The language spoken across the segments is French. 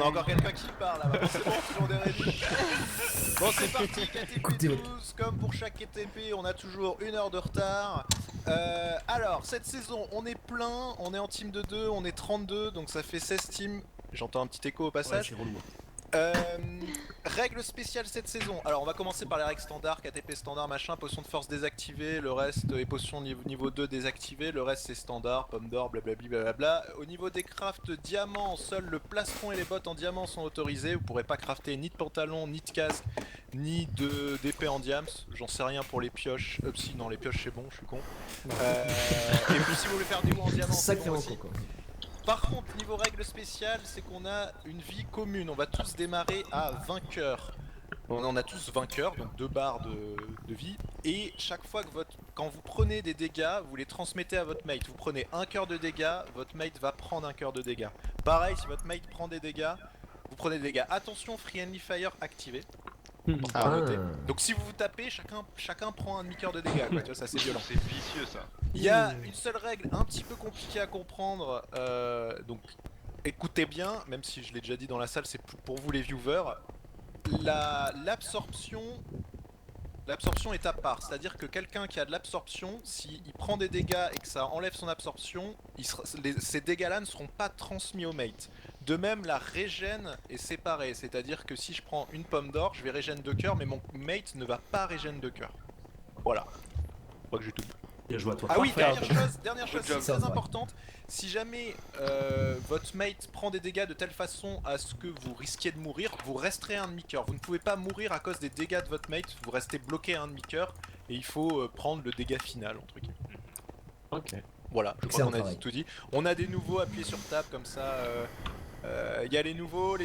a encore quelqu'un qui parle là. Bon, c'est bon, tout le monde est ready. Bon, c'est parti, KTP 12. Comme pour chaque KTP, on a toujours 1 heure de retard. Alors, cette saison, on est plein, on est en team de 2, on est 32, donc ça fait 16 teams. J'entends un petit écho au passage. Ouais, c'est relou. Règles spéciales cette saison. Alors on va commencer par les règles standards, KTP standard machin, potion de force désactivée, le reste est potion niveau 2 désactivée, le reste c'est standard, pomme d'or, blablabla blablabla. Au niveau des crafts diamants, seuls le plastron et les bottes en diamant sont autorisés, vous pourrez pas crafter ni de pantalon, ni de casque, ni d'épée en diams, j'en sais rien pour les pioches, si non les pioches c'est bon, je suis con. Et puis si vous voulez faire des mots en diamant, c'est bon aussi. Par contre, niveau règle spéciale, c'est qu'on a une vie commune. On va tous démarrer à vainqueur. On a tous vainqueur, donc 2 barres de vie. Et chaque fois que quand vous prenez des dégâts, vous les transmettez à votre mate. Vous prenez 1 cœur de dégâts, votre mate va prendre 1 cœur de dégâts. Pareil, si votre mate prend des dégâts, vous prenez des dégâts. Attention, Friendly Fire activé. Donc si vous vous tapez, chacun prend un demi-cœur de dégâts, quoi, tu vois, ça c'est violent. C'est vicieux ça. Il y a une seule règle un petit peu compliquée à comprendre, donc écoutez bien, même si je l'ai déjà dit dans la salle, c'est pour vous les viewers. L'absorption est à part, c'est-à-dire que quelqu'un qui a de l'absorption, s'il prend des dégâts et que ça enlève son absorption, ces dégâts-là ne seront pas transmis au mate. De même, la régène est séparée, c'est-à-dire que si je prends une pomme d'or, je vais régène 2 cœurs, mais mon mate ne va pas régène 2 cœurs. Voilà. Je crois que j'ai tout dit. Bien joué à toi. Ah oui, Parfait. dernière chose, c'est très importante. Si jamais votre mate prend des dégâts de telle façon à ce que vous risquiez de mourir, vous resterez un demi-cœur. Vous ne pouvez pas mourir à cause des dégâts de votre mate, vous restez bloqué à un demi-cœur et il faut prendre le dégât final entre guillemets. Ok. Voilà, je crois qu'on a tout dit. On a des nouveaux, appuyez sur tab comme ça. Il y a les nouveaux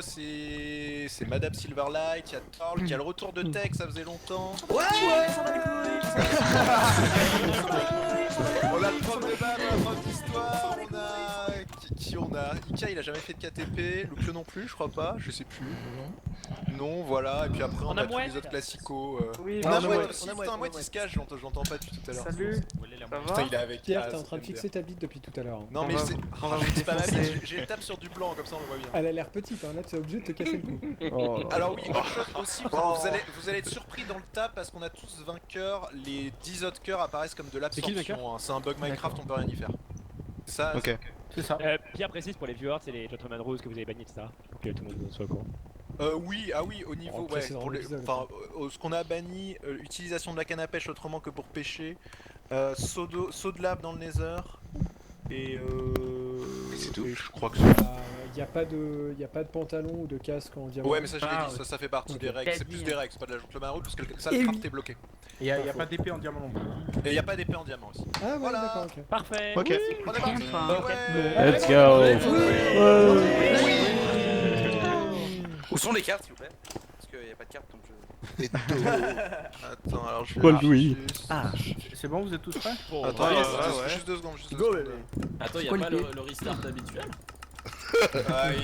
c'est Madame Silverlight, il y a Thorl, il y a le retour de Tech, ça faisait longtemps. Ouais, On a le prof de BAM, le prof d'histoire, on a... Qui on a Ika, il a jamais fait de KTP, Luke non plus, je crois pas, je sais plus. Non, voilà, et puis après on a tous les autres classicos. Oui, on a Mouette aussi, putain, Mouette il se cache, je l'entends pas depuis tout à l'heure. Salut, ça Putain, va? il est avec Pierre, t'es en train de fixer ta bite depuis tout à l'heure. Non mais c'est... C'est pas ma bite, j'ai une table sur du blanc, comme ça on le voit bien. Elle a l'air petite, hein, là tu es obligé de te casser le cou. Alors oui, autre chose aussi, vous allez être surpris dans le tab parce qu'on a tous vainqueurs, les 10 autres cœurs apparaissent comme de l'absorption, hein. C'est un bug Minecraft, on peut rien y faire. Ça, ok. C'est ça. Pierre précise pour les viewers, c'est les Gentleman Rose que vous avez bannis, etc. Pour que tout le monde soit au courant. Oui, au niveau, Après, c'est dans l'épisode, ce qu'on a banni, utilisation de la canne à pêche autrement que pour pêcher, saut de lave dans le nether, et c'est tout. et je crois que c'est... Il y a pas de pantalon ou de casque en diamant. Ouais mais ça je l'ai dit, ça fait partie des règles, c'est plus des règles, c'est pas de la Gentleman Rose parce que ça le craft est bloqué. Et y a pas d'épée en diamant non plus. Et il y a pas d'épée en diamant aussi. Ah ouais, Voilà. d'accord, ok. Parfait. Ok. On est parti. Ouais. Let's go. Où sont les cartes s'il vous plaît? Parce qu'il n'y a pas de cartes donc je... Attends, alors je vais... Paul Louis. Ah, c'est bon, vous êtes tous prêts? Bon, Attends, Ouais, juste 2 secondes, juste 2 Go, secondes. bébé. Attends, y'a pas le restart habituel?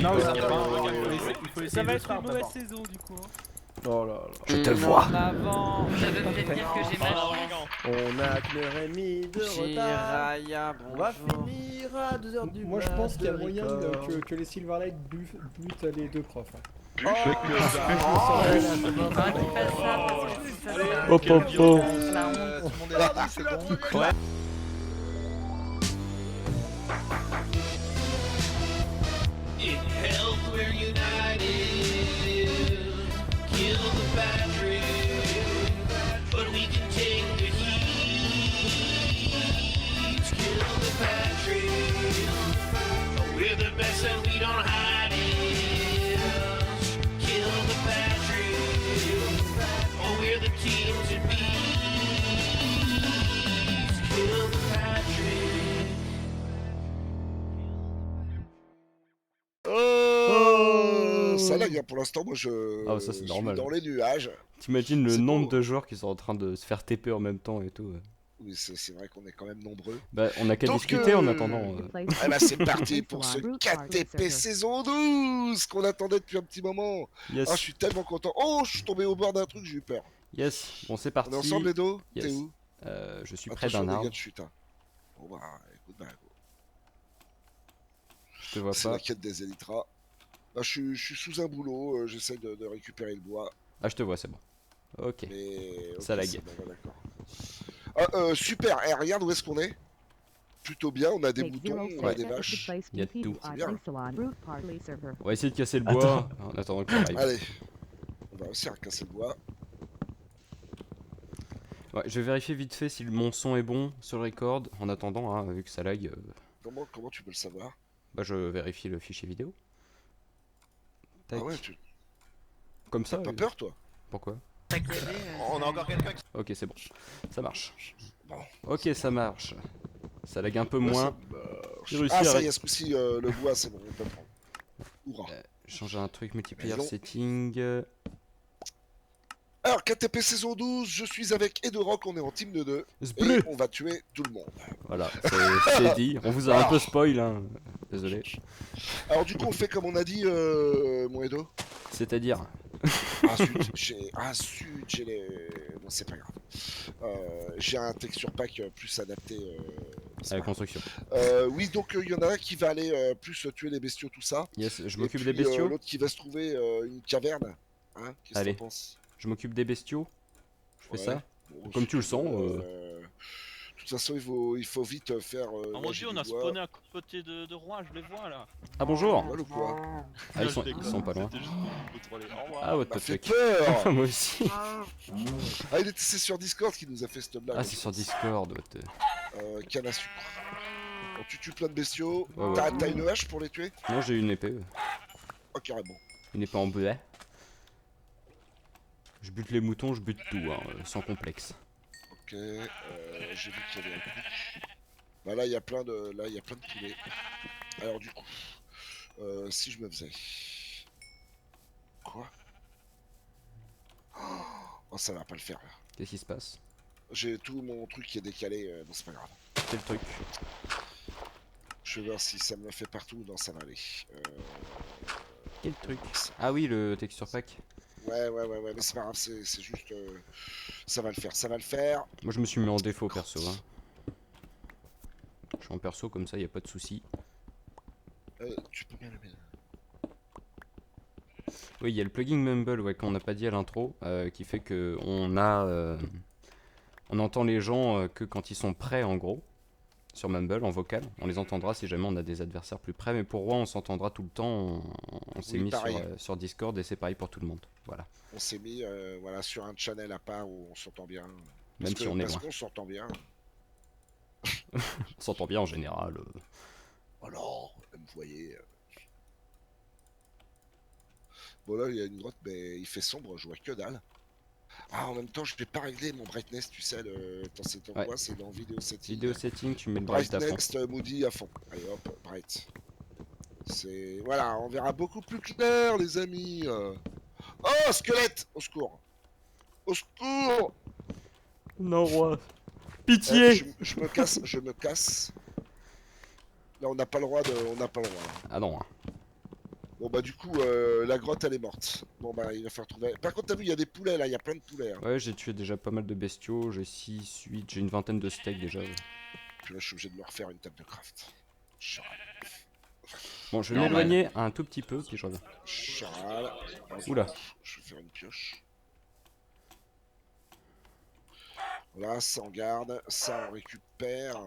Non, il il y a pas un regard. faut essayer Ça va de être start une mauvaise d'abord. saison du coup. Oh là là. Je te vois. Avant. Ça veut peut-être dire que j'ai mal. On a que l'heure et demie de retard. Raya, On va finir à 2h du Moi je pense qu'il y a de moyen record. que les Silverlight butent les deux profs. hein. Oh, Faudra qu'il fasse ça parce que ça Allez, sert à Hop, hop, hop. la honte. tout le monde est là, c'est bon. Ouais. In health we're united, kill the battery, but we can take the heat. Kill the battery, we're the best and we don't hide it. Kill the battery, oh we're the team to beat. Kill the battery. Ça là, pour l'instant, moi je Ah, ça, c'est suis normal. dans les nuages. T'imagines le C'est nombre beau. de joueurs qui sont en train de se faire TP en même temps et tout. Oui, c'est vrai qu'on est quand même nombreux. Bah, on a qu'à Donc, discuter en attendant. Eh ben, c'est parti pour ce KTP saison 12 qu'on attendait depuis un petit moment. Yes, Ah, je suis tellement content. Oh, je suis tombé au bord d'un truc, j'ai eu peur. yes. Bon, c'est On parti. est ensemble, les dos. Yes. T'es où? Je suis près Attention, d'un dégâts arbre. de chute. Hein. Bon bah, écoute, bah, Je te vois c'est pas. la quête des Elytras. Bah, je suis sous un boulot, j'essaie de récupérer le bois. Ah, je te vois, c'est bon. Ok. Mais. ok, Ça lag. c'est bon, ouais, d'accord. Ah, super, eh, regarde où est-ce qu'on est. Plutôt bien, on a des moutons, on a des vaches. Il y a tout. C'est bien. On va essayer de casser le bois en attendant qu'il arrive. Allez, on va réussir à casser le bois. Ouais, je vais vérifier vite fait si mon son est bon sur le record. En attendant, hein, vu que ça lag, Comment tu peux le savoir? bah je vérifie le fichier vidéo. Tac. Ah ouais, Comme ça. t'as pas peur toi? Pourquoi? On a encore quelqu'un qui... Ok, c'est bon. Ça marche. Bon. Ok, ça marche. Ça lag un peu Ouais, moins. ça marche. J'ai réussi Ah à ça y est, ce coup-ci, le bois c'est bon, on peut prendre. Hourra. changer un truc multiplayer Mais non. setting. Alors, KTP saison 12, je suis avec Edorock, on est en team de 2. Et Zbrr. on va tuer tout le monde. Voilà, c'est dit. On vous a un peu spoil, hein. Désolé. Alors du coup, on fait comme on a dit, mon Edo. C'est-à-dire. Ah zut, j'ai les... Bon, c'est pas grave. J'ai un texture pack plus adapté. À la construction. Oui, donc il y en a un qui va aller plus tuer les bestiaux, tout ça. Yes, je Et m'occupe puis, des bestiaux. L'autre qui va se trouver une caverne. Hein, qu'est-ce que Allez. t'en penses? Je m'occupe des bestiaux. Je fais Ouais. ça. Bon, Comme tu le sens. De toute façon, il faut vite faire. Oh mon manger dieu, on du a bois. spawné à côté de roi, je les vois là. Ah bonjour. Voilà ou quoi? Ah, ils sont pas loin. C'était juste pour vous troller. Au revoir. Ah what Ça the fait fuck. peur. Moi aussi. Ah, c'est sur Discord qui nous a fait cette blague. Ah c'est sur Discord. What the... Canne à sucre. Donc, tu tues plein de bestiaux. Ouais, ouais. T'as une hache pour les tuer? Non j'ai une épée. Oh, carrément. Une épée en bleu. Je bute les moutons, je bute tout, hein, sans complexe. Ok, j'ai vu qu'il y avait un truc. Bah là, il y a plein de poulets. Alors du coup, si je me faisais... Quoi? Oh, ça va pas le faire là. Qu'est-ce qui se passe? J'ai tout mon truc qui est décalé, bon c'est pas grave. C'est le truc. Je vais voir si ça me le fait partout, non ça va aller. Quel truc? Ah oui, le texture pack. Ouais, mais c'est pas grave, c'est juste... ça va le faire, ça va le faire. Moi je me suis mis en défaut perso. Hein. Je suis en perso comme ça, y a pas de souci. Tu peux bien le mettre. Oui, il y a le plugin Mumble ouais, qu'on n'a pas dit à l'intro, qui fait que on entend les gens que quand ils sont prêts en gros, sur Mumble en vocal. On les entendra si jamais on a des adversaires plus près, mais pour Roi on s'entendra tout le temps. On s'est Oui, mis pareil. sur Discord et c'est pareil pour tout le monde. Voilà. On s'est mis voilà, sur un channel à part où on s'entend bien. Même si on est parce loin. qu'on s'entend bien. On s'entend bien en général. Alors, vous me voyez. Bon là, il y a une grotte, mais il fait sombre, je vois que dalle. Ah, en même temps, je vais pas régler mon brightness, tu sais, attends, c'est dans Ouais. quoi? C'est dans vidéo setting. Vidéo setting, tu mets le bright à fond. Brightness, Moody à fond. Allez hop, bright. C'est... Voilà, on verra beaucoup plus clair, les amis. Oh, squelette! Au secours! Au secours! Non, Roi. Eh, Pitié. je me casse, je me casse. Là, on n'a pas le droit. Ah non. Hein. Bon bah du coup, la grotte elle est morte. Bon bah il va falloir trouver... Par contre t'as vu, il y a des poulets là, il y a plein de poulets. Hein. Ouais, j'ai tué déjà pas mal de bestiaux. J'ai 6, 8, j'ai une vingtaine de steaks déjà. Ouais. Puis là je suis obligé de me refaire une table de craft. Bon, je vais Normal. m'éloigner un tout petit peu, puis je reviens. Charal. Oula. Je vais faire une pioche. Voilà, ça on garde, ça on récupère.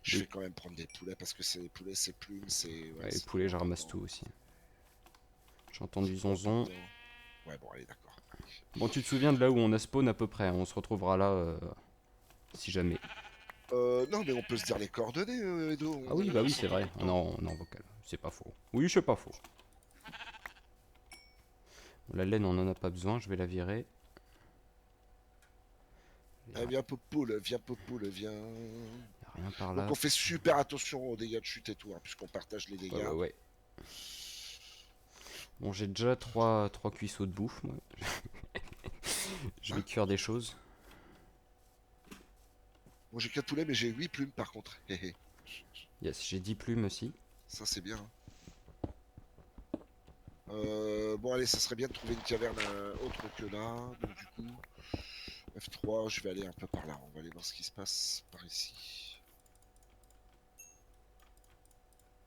Je vais quand même prendre des poulets parce que c'est des poulets, c'est plumes, c'est... Ouais, les poulets, je ramasse tout aussi. J'entends du zonzon. Ouais, bon, allez, d'accord. Bon, tu te souviens de là où on a spawn à peu près, hein, on se retrouvera là si jamais. Non, mais on peut se dire les coordonnées, Edo. Ah oui, bah oui, c'est vrai, on est en vocal, c'est pas faux. Oui, c'est pas faux. La laine, on en a pas besoin, je vais la virer. Eh, viens, Popoule, viens. Y a rien par là. Donc on fait super attention aux dégâts de chute et tout, hein, puisqu'on partage les dégâts. Ouais. Bon, j'ai déjà 3 cuisseaux de bouffe, moi. Je vais cuire des choses. Bon, j'ai 4 poulets, mais j'ai 8 plumes par contre. Yes, j'ai 10 plumes aussi. Ça, c'est bien. Bon, allez, ça serait bien de trouver une caverne autre que là. Donc, du coup, F3, je vais aller un peu par là. On va aller voir ce qui se passe par ici.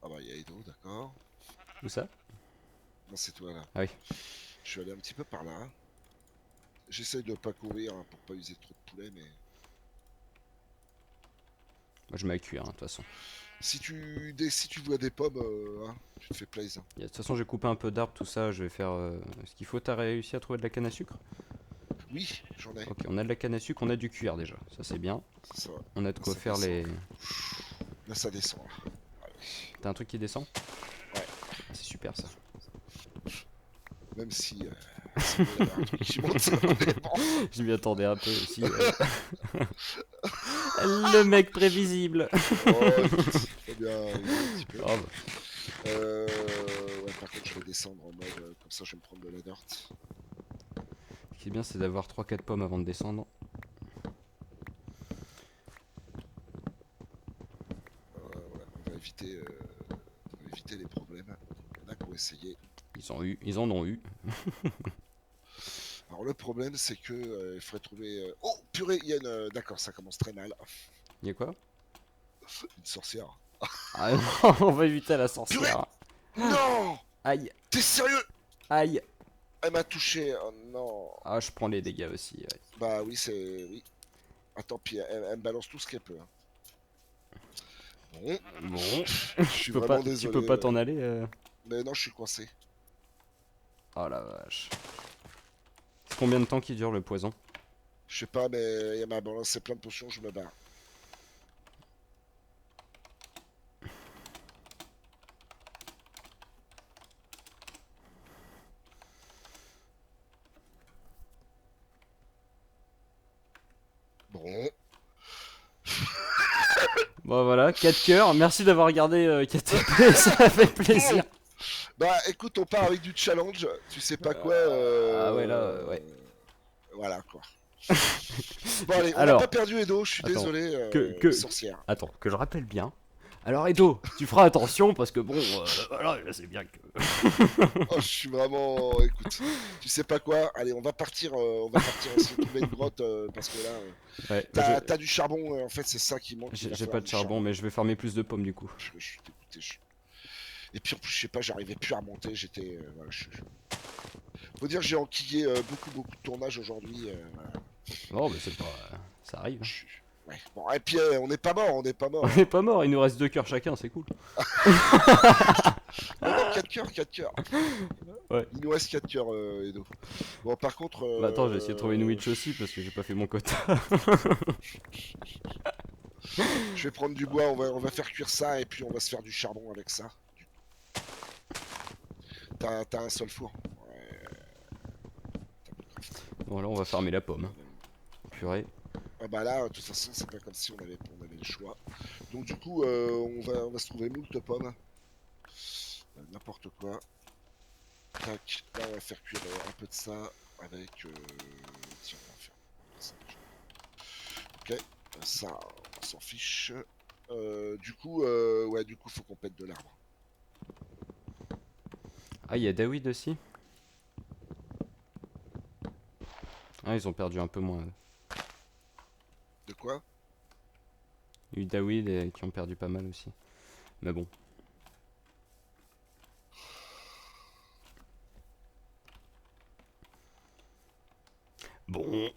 Ah bah, il y a Edo, d'accord. Où ça? Non, c'est toi là. Ah oui. Je suis allé un petit peu par là. J'essaie de pas courir hein, pour pas user trop de poulet, mais Moi je mets à cuire, de toute façon. si tu vois des pommes, hein, tu te fais plaisir. De toute façon, j'ai coupé un peu d'arbres, tout ça. Je vais faire ce qu'il faut. T'as réussi à trouver de la canne à sucre? Oui, j'en ai. Ok, on a de la canne à sucre, on a du cuir déjà. Ça, c'est bien. C'est ça. On a de quoi Ça faire descend. les. Là, ça descend. Là. T'as un truc qui descend? Ouais. C'est super ça. Même si c'est bon, il y a un truc qui monte, mais bon. Je m'y attendais un peu aussi. Le mec prévisible. Oh, écoute, faut bien rigoler un petit peu. Oh, bah. Ouais, par contre, je vais descendre en mode comme ça, je vais me prendre de la dirt. Ce qui est bien, c'est d'avoir 3-4 pommes avant de descendre. Ouais, on va éviter les problèmes. Il y en a qui ont essayé. Ils en ont eu. Alors le problème, c'est que il faudrait trouver. Oh purée, il y a une. D'accord, ça commence très mal. Y'a quoi? Une sorcière. Ah non, on va éviter la sorcière. Non! Aïe, T'es sérieux? aïe. Elle m'a touché. Oh non. Ah, je prends les dégâts aussi. Ouais. Bah oui, c'est. Oui. Attends, puis elle me balance tout ce qu'elle peut. Hein. Bon, Bon, je suis vraiment désolé. tu peux pas t'en aller Mais non, je suis coincé. Oh la vache. Combien de temps qui dure le poison? Je sais pas, mais elle m'a balancé plein de potions, je me barre. Bon. Bon voilà, 4 cœurs. Merci d'avoir regardé KTP, ça fait plaisir. Bah écoute, on part avec du challenge, tu sais pas quoi. Ah ouais, là, ouais. Voilà quoi. Bon allez, on Alors, n'a pas perdu Edo, je suis attends, désolé, sorcière. Attends, que je rappelle bien. Alors Edo, tu feras attention parce que bon, voilà, je sais bien que... Oh, je suis vraiment... Écoute, tu sais pas quoi, allez, on va partir essayer de trouver une grotte parce que là... Ouais, T'as du charbon, en fait, c'est ça qui manque. j'ai pas de charbon, mais je vais farmer plus de pommes du coup. Je suis dégoûté. Et puis en plus, je sais pas, j'arrivais plus à remonter, j'étais... voilà, Faut dire que j'ai enquillé beaucoup de tournage aujourd'hui. Voilà. Non, mais c'est pas... ça arrive. Ouais. Bon, et puis on n'est pas mort, On est pas mort, il nous reste 2 cœurs chacun, c'est cool. Non, 4 cœurs. Ouais. Il nous reste 4 cœurs, Edo. Bon, par contre... Bah attends, je vais essayer de trouver une witch aussi parce que j'ai pas fait mon quota. Je vais prendre du bois, on va faire cuire ça et puis on va se faire du charbon avec ça. T'as un seul four. Ouais. Bon là on va farmer la pomme. Purée. Ah bah là, de toute façon, c'est pas comme si on avait le choix. Donc du coup, on va se trouver moult pommes. N'importe quoi. Tac, là on va faire cuire un peu de ça avec... Tiens, on va faire ça déjà. Ok, ça, on s'en fiche. Du coup, faut qu'on pète de l'arbre. Ah, il y a David aussi. Ah, ils ont perdu un peu moins. De quoi? Il y a eu David et qui ont perdu pas mal aussi. Mais bon. Bon.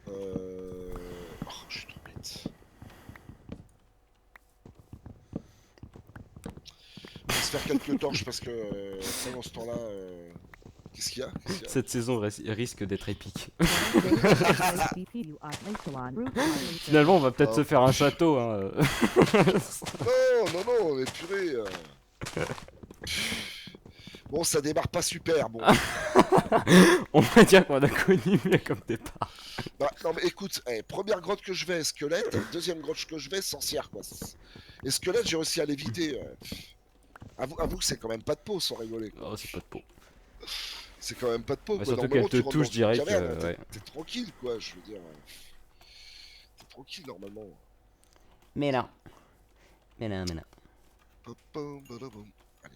Oh, je suis trop bête. On va se faire quelques torches parce que pendant ce temps-là... Qu'est-ce qu'il y a? Cette saison risque d'être épique. Finalement, on va peut-être se faire un château. Hein. Non, mais purée. Bon, ça démarre pas super, bon. On va dire qu'on a connu mieux comme départ. Bah, non, mais écoute, première grotte que je vais, squelette. Deuxième grotte que je vais, sorcière, quoi. Et squelette, j'ai réussi à l'éviter. Avoue que c'est quand même pas de peau, sans rigoler. Quoi. Oh, c'est pas de peau. C'est quand même pas de peau, Bah, quoi. surtout qu'elle te touche, je dirais que... Ouais. T'es tranquille, quoi, je veux dire. T'es tranquille, normalement. Mais non. Mais non. Allez.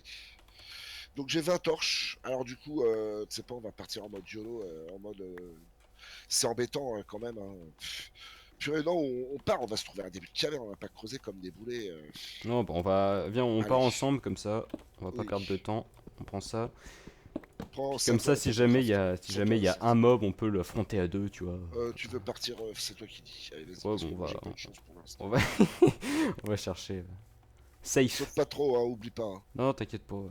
Donc j'ai 20 torches. Alors du coup, tu sais pas, on va partir en mode YOLO, en mode... C'est embêtant quand même. Hein. Purée, non, on part, on va se trouver un début de caverne, on va pas creuser comme des boulets. Non, bon, on va. Viens, on part Allez. ensemble comme ça. On va pas Oui. perdre de temps. On prend ça. Prends Comme ça, si jamais il y a, si c'est jamais il y a toi, un mob, on peut l'affronter à deux, tu vois. Tu veux partir, c'est toi qui dis. Allez, vas-y, Ouais, parce bon, que on moi, va- j'ai pas de chance pour l'instant. On va, on va chercher. Safe. Sauf pas trop, hein, oublie pas. Hein, Non, t'inquiète pas.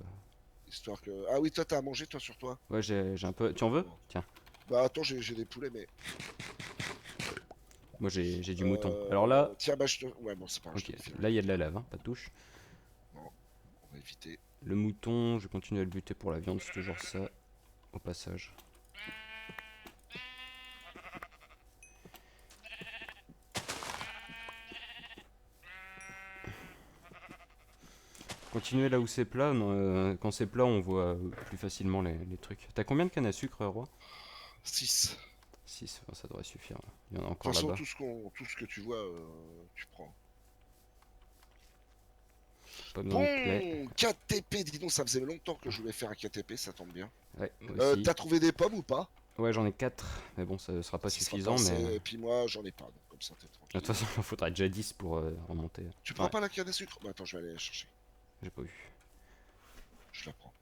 histoire que. Ah oui, toi, t'as à manger, toi, sur toi. Ouais, j'ai un peu. Tu en veux? Tiens, Bah attends, j'ai des poulets, mais. moi j'ai du mouton. Alors là, Tiens, bah je te. Ouais, bon, c'est pas grave, je ok. te le file. Là il y a de la lave, hein, pas de touche. On va éviter. Le mouton, je continue à le buter pour la viande, c'est toujours ça. Au passage. Continuez là où c'est plat. Quand c'est plat, on voit plus facilement les trucs. T'as combien de cannes à sucre, Roi? 6. 6, ça devrait suffire. Il y en a De encore toute façon, là-bas. tout ce que tu vois, tu prends. Pas besoin de clé. Bon, 4 TP, dis donc, ça faisait longtemps que je voulais faire un 4 TP, ça tombe bien. Ouais, moi aussi. T'as trouvé des pommes ou pas? Ouais, j'en ai 4. Mais bon, ça sera pas Ça sera suffisant. pas assez, Mais Et puis moi, j'en ai pas, donc comme ça, t'es de tranquille. toute façon, il faudra déjà 10 pour remonter. Tu prends Ouais. pas la canne à sucre? Bah attends, je vais aller la chercher. J'ai pas vu. Je la prends.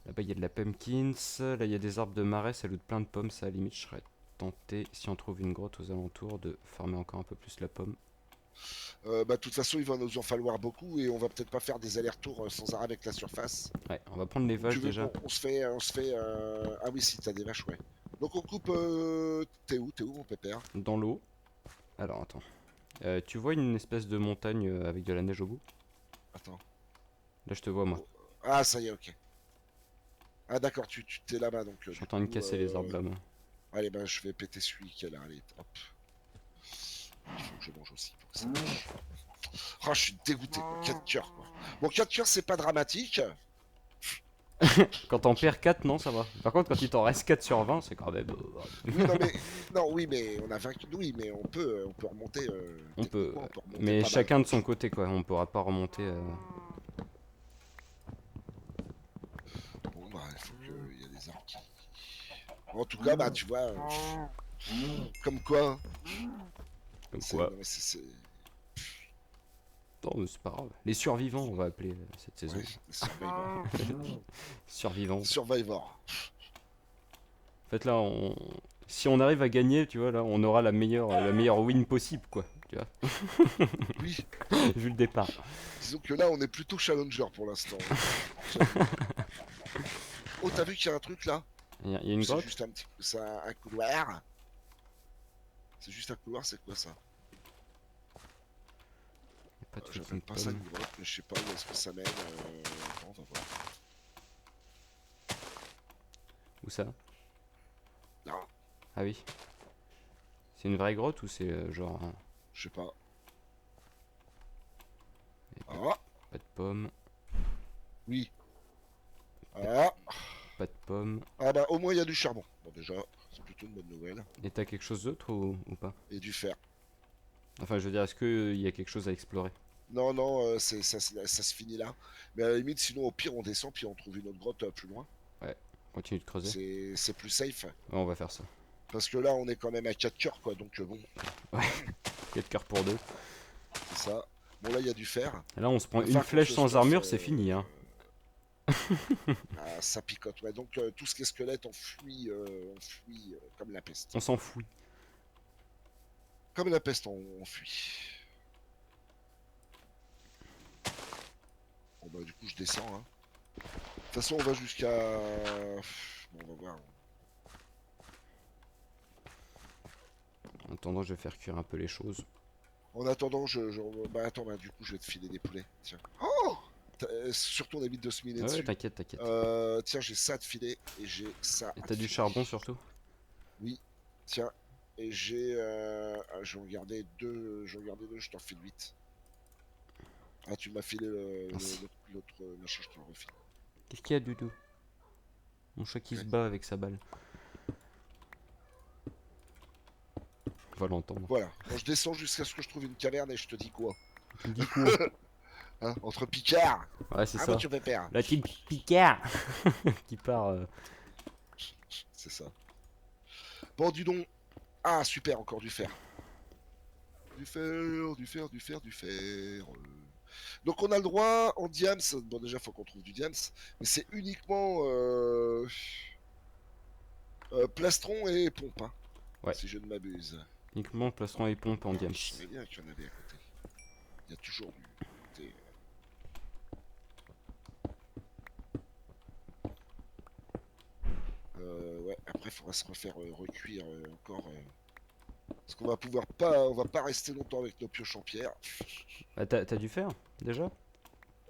Là-bas, il y a de la pumpkins. Là, il y a des arbres de marais. Ça loot plein de pommes. Ça, à la limite, je serais tenté, si on trouve une grotte aux alentours, de farmer encore un peu plus la pomme. Bah de toute façon, il va nous en falloir beaucoup et on va peut-être pas faire des allers-retours sans arrêt avec la surface. Ouais, on va prendre les Tu vaches veux déjà. On se fait. Ah oui, si t'as des vaches, ouais. Donc on coupe. T'es où mon pépère? Dans l'eau. Alors, attends. Tu vois une espèce de montagne avec de la neige au bout? Attends. Là, je te vois, moi. Ah, ça y est, ok. Ah d'accord, tu t'es là-bas donc. Je du suis en train de coup, casser les arbres là, moi. Allez, bah je vais péter celui qui est là. Allez, hop. Il faut que je mange aussi pour que ça marche. Oh, je suis dégoûté, quoi. 4 cœurs, quoi. Bon, 4 cœurs, c'est pas dramatique. Quand t'en perds 4, non, ça va. Par contre, quand il t'en reste 4 sur 20, c'est quand même. Oui, non, mais. Non, oui, mais on a vaincu. Oui, mais on peut remonter. On peut. techniquement, on peut remonter Mais pas mal. chacun de son côté, quoi. On pourra pas remonter. Bon, bah, il faut qu'il y ait des arbres qui. En tout cas, bah, tu vois. Comme quoi. Comme c'est- quoi. non, mais c'est. Non, mais c'est pas grave. Les survivants, on va appeler cette saison. Ouais, Survivor. Survivants. Survivor. En fait, là, si on arrive à gagner, tu vois, là, on aura la meilleure win possible, quoi. Tu vois, Oui, vu le départ. disons que là, on est plutôt challenger pour l'instant. Oh, t'as vu qu'il y a un truc là? Il y a une C'est grotte. juste un petit. C'est un couloir. C'est juste un couloir, c'est quoi ça? Pas de J'appelle fucking pas ça pomme. une grotte, mais je sais pas où est-ce que ça mène. Attends, on va voir. Où ça? Non, Ah oui. C'est une vraie grotte ou c'est genre je sais pas. et Ah, pas de pommes, oui. Ah, pas de pommes. ah bah au moins il y a du charbon. Bon déjà, c'est plutôt une bonne nouvelle. Et t'as quelque chose d'autre ou pas? Et du fer. Enfin, je veux dire, est-ce qu'il y a quelque chose à explorer? Non, non, ça se finit là. Mais à la limite, sinon au pire on descend puis on trouve une autre grotte plus loin. Continue de creuser. C'est plus safe. Ouais, on va faire ça. Parce que là on est quand même à 4 cœurs quoi, donc bon, 4 cœurs pour 2. c'est ça. Bon là il y a du fer. Là, on se prend Va une falloir qu'on flèche se sans stuffe, armure, c'est fini, hein. Ah, ça picote, ouais. Donc tout ce qui est squelette on fuit comme la peste. On s'en fout. Comme la peste on fuit. Bon bah du coup je descends hein. De toute façon on va jusqu'à... Bon on va voir. En attendant, je vais faire cuire un peu les choses. En attendant Bah attends, bah du coup je vais te filer des poulets. Tiens. Oh surtout on évite de se miner Ouais, dessus. t'inquiète, t'inquiète. Tiens j'ai ça de filet et j'ai ça. Et à t'as te du filer. charbon surtout? Tiens. Et j'ai... je vais en garder deux. Je t'en file 8. Ah tu m'as filé Merci. l'autre machin, je te le refile. Qu'est-ce qu'il y a, Doudou? Mon chat qui se bat avec sa balle. On va l'entendre. Voilà, bon, je descends jusqu'à ce que je trouve une caverne et je te dis quoi. Tu me dis quoi? Hein, entre Picard. Ouais, c'est Ah ça. bah tu fais père. La petite Picard qui part. C'est ça. Bon dis donc. Ah super, encore du fer. Du fer, du fer, du fer, du fer. Donc on a le droit en diams. Bon déjà faut qu'on trouve du diams, mais c'est uniquement plastron et pompe. Hein, Ouais. si je ne m'abuse. Uniquement plastron et pompe en diams. Je savais bien qu'il y en avait à côté. Il y a toujours du côté. Ouais, après il faudra se refaire recuire encore. Parce qu'on va pouvoir pas, on va pas rester longtemps avec nos pioches en pierre. Bah, t'as dû faire déjà?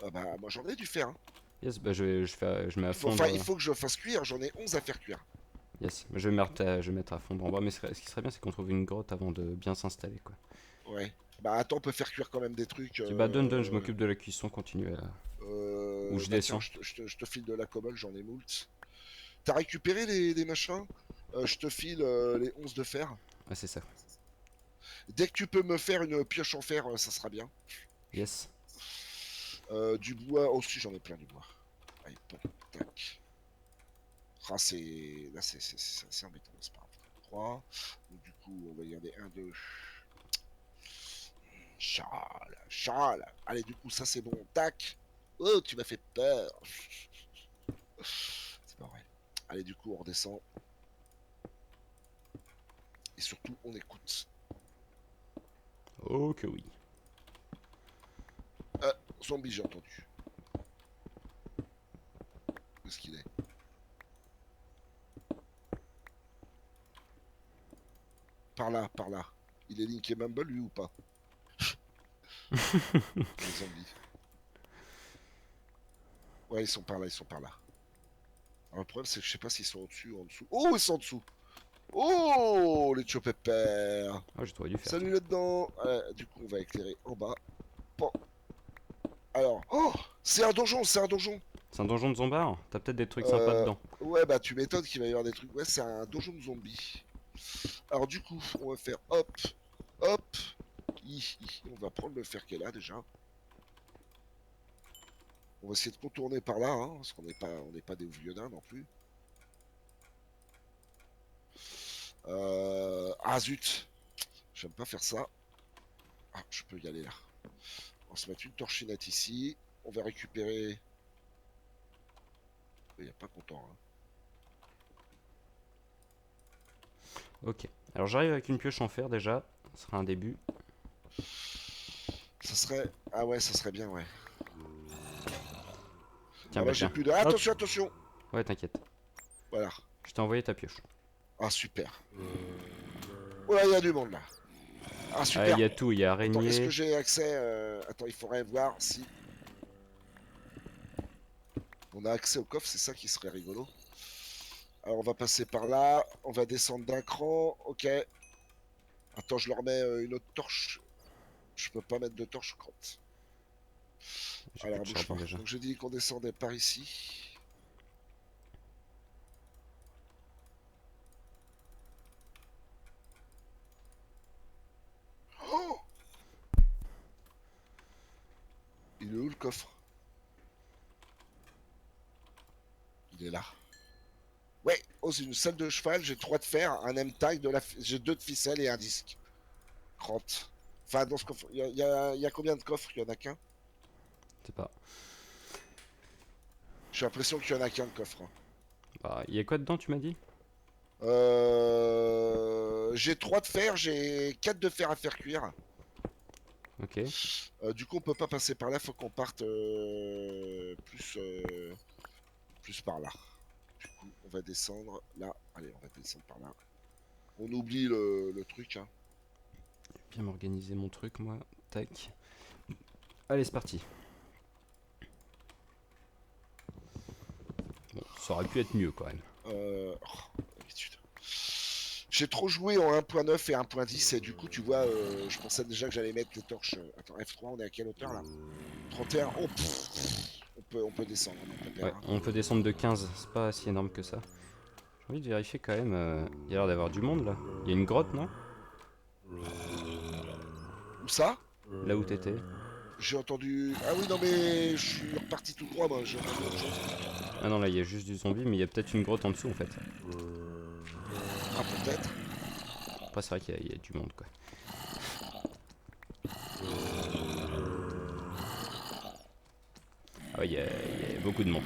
Ah bah moi j'en ai du fer. Hein. Yes, bah je mets à fond. Enfin il faut que je fasse cuire, j'en ai 11 à faire cuire. Yes, je vais mettre à fond en bas, mais ce qui serait bien, c'est qu'on trouve une grotte avant de bien s'installer, quoi. Ouais. Bah attends, on peut faire cuire quand même des trucs. Bah donne, je m'occupe de la cuisson, continue à... Où je bah, descends. tiens, je te file de la cobble, j'en ai moult. T'as récupéré les machins? Je te file les 11 de fer. Ah c'est ça. Dès que tu peux me faire une pioche en fer, ça sera bien. Yes. Du bois, aussi j'en ai plein du bois. Allez, bon, tac. Ah c'est... Là c'est embêtant, c'est pas grave. 3. Donc du coup on va y aller 1, 2. Charles. Allez du coup ça c'est bon, tac. Oh tu m'as fait peur. C'est pas vrai. Allez du coup on redescend. Et surtout on écoute. Oh que oui. Zombie j'ai entendu. Où est-ce qu'il est? Par là. Il est Link et Mumble lui ou pas? Les zombies. Ouais ils sont par là. Alors, le problème c'est que je sais pas s'ils sont au-dessus ou en dessous. Oh ils sont en dessous. Oh les chopépères. Ah j'ai dû faire. Salut là-dedans. Du coup on va éclairer en bas. Bon. Alors, oh c'est un donjon. C'est un donjon de zombards? T'as peut-être des trucs sympas dedans. Ouais bah tu m'étonnes qu'il va y avoir des trucs. Ouais c'est un donjon de zombies. Alors du coup on va faire hop. On va prendre le fer qu'elle a déjà. On va essayer de contourner par là, hein, parce qu'on n'est pas des violins non plus. Ah zut, j'aime pas faire ça. Ah, je peux y aller là. On va se mettre une torchinette ici. On va récupérer. Il n'y a pas content. Hein. Ok. Alors j'arrive avec une pioche en fer déjà. Ce sera un début. Ça serait. Ah ouais, ça serait bien, ouais. Tiens, Ah, bah j'ai tiens. plus de. Attention. Ouais, t'inquiète. Voilà. Je t'ai envoyé ta pioche. Ah super. Oh là, il y a du monde là. Ah super. Ah, il y a tout, il y a Attends, est-ce araignée. que j'ai accès Attends, il faudrait voir si... On a accès au coffre, c'est ça qui serait rigolo. Alors on va passer par là, on va descendre d'un cran, ok. Attends, je leur mets une autre torche. Je peux pas mettre de torche, je crotte. J'ai Alors plus de bouge charbon pas. déjà. Donc j'ai dit qu'on descendait par ici. Oh, il est où le coffre? Il est là. Ouais, oh c'est une salle de cheval, j'ai 3 de fer, un M-tag, j'ai 2 de ficelle et un disque. Crotte. Enfin dans ce coffre, il y a combien de coffres? Il y en a qu'un? Je sais pas. J'ai l'impression qu'il y en a qu'un de coffre. Hein. Bah, il y a quoi dedans, tu m'as dit? J'ai 3 de fer, j'ai 4 de fer à faire cuire. Ok. Du coup on peut pas passer par là, faut qu'on parte plus par là. Du coup on va descendre là, allez on va descendre par là. On oublie le truc hein. Bien m'organiser mon truc moi. Tac. Allez c'est parti. Bon, ça aurait pu être mieux quand même. D'habitude. J'ai trop joué en 1.9 et 1.10 et du coup tu vois je pensais déjà que j'allais mettre les torches. Attends F3 on est à quelle hauteur là? 31. Oh, on peut descendre. Ouais, on peut descendre de 15, c'est pas si énorme que ça. J'ai envie de vérifier quand même. Il y a l'air d'avoir du monde là. Il y a une grotte non? Où ça? Là où t'étais. J'ai entendu... Ah oui non mais je suis reparti tout droit moi, j'ai entendu autre chose. Ah non là il y a juste du zombie mais il y a peut-être une grotte en dessous en fait. Ah peut-être. Après c'est vrai qu'il y a du monde quoi. Ah ouais, il y a beaucoup de monde.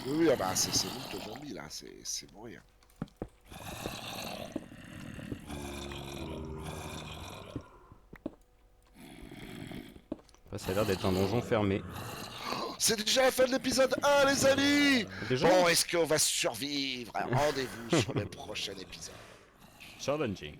Oui, ah bah c'est moult zombies là, c'est mourir. Ça a l'air d'être un donjon fermé. C'est déjà la fin de l'épisode 1 les amis. Déjà Bon, est-ce qu'on va survivre? Rendez-vous sur le prochain épisode. challenging.